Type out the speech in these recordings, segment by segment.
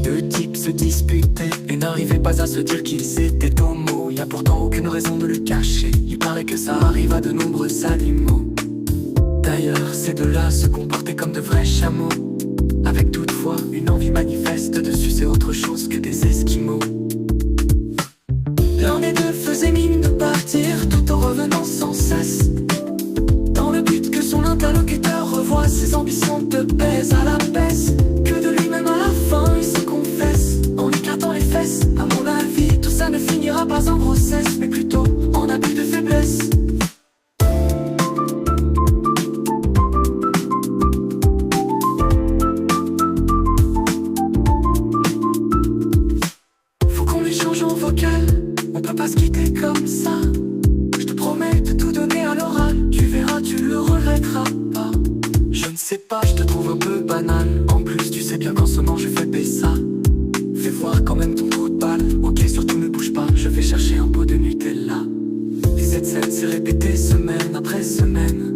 Deux types se disputaient et n'arrivaient pas à se dire qu'ils étaient homo. Y a pourtant aucune raison de le cacher, il paraît que ça arrive à de nombreux animaux. D'ailleurs, ces deux-là se comportaient comme de vrais chameaux, avec toutefois une envie manifeste de sucer autre chose que des esquimaux. L'un des deux faisait mine de partir tout en revenant sans cesse, dans le but que son interlocuteur revoie ses ambitions de baise à la baisse, que de lui-même à la fin il se confesse en écartant les fesses. À mon avis, tout ça ne finira pas en grossesse, mais plutôt en abus de faiblesse. Faut qu'on échange en vocal, on peut pas se quitter comme ça. Je te promets de tout donner à l'oral, tu verras, tu le regretteras pas. Je ne sais pas, je te trouve un peu banal. En plus, tu sais bien qu'en ce moment je fais baisser ça. Fais voir quand même ton trou de balle. Ok, surtout ne bouge pas, je vais chercher un pot de Nutella. Et cette scène s'est répétée semaine après semaine.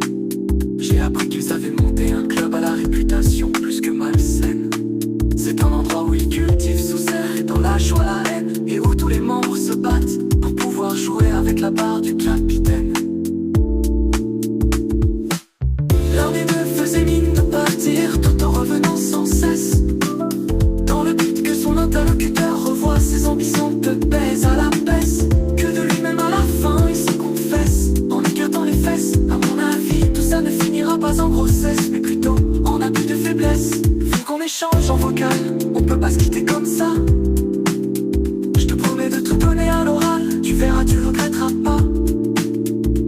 J'ai appris qu'ils avaient monté un club à la réputation plus que malsaine. C'est un endroit où ils cultivent sous serre et dans la joie la haine, et où tous les membres se battent pour pouvoir jouer avec la barre du capitaine. L'un des deux faisait mine de partir tout en revenant sans cesse, dans le but que son interlocuteur revoie ses ambitions de baise à la baisse, que de lui-même à la fin il se confesse en écartant les fesses. À mon avis, tout ça ne finira pas en grossesse, mais plutôt en abus de faiblesse. Faut qu'on échange en vocal, on peut pas se quitter comme ça. Je te promets de tout donner à l'oral, tu verras, tu regretteras pas.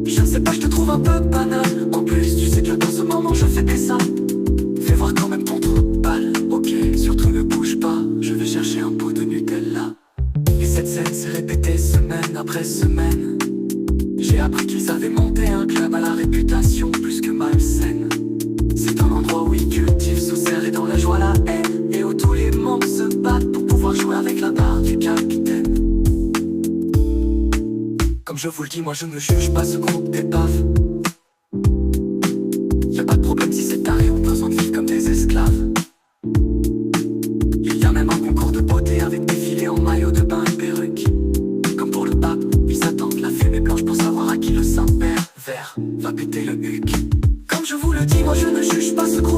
Je ne sais pas, je te trouve un peu banal. En plus, tu sais que dans ce moment je fais baisser ça. Fais voir quand même ton trou de balle. Ok, surtout ne bouge pas, je vais chercher un pot de Nutella. Et cette scène s'est répétée semaine après semaine. J'ai appris qu'ils avaient monté un club à la réputation plus que malsaine. C'est un endroit où ils cultivent sous serre et dans la joie la haine, et où tous les membres se battent pour pouvoir jouer avec la barre du capitaine. Comme je vous le dis, moi je ne juge pas ce groupe d'épaves. Y'a pas de problème si c'est taré, on besoin de vivre comme des esclaves. Il y a même un concours de beauté avec défilé en maillot de bain et perruque. Comme pour le pape, ils attendent la fumée blanche pour savoir à qui le Saint-Père vert va péter le huc. Comme je vous le dis, moi je ne juge pas ce groupe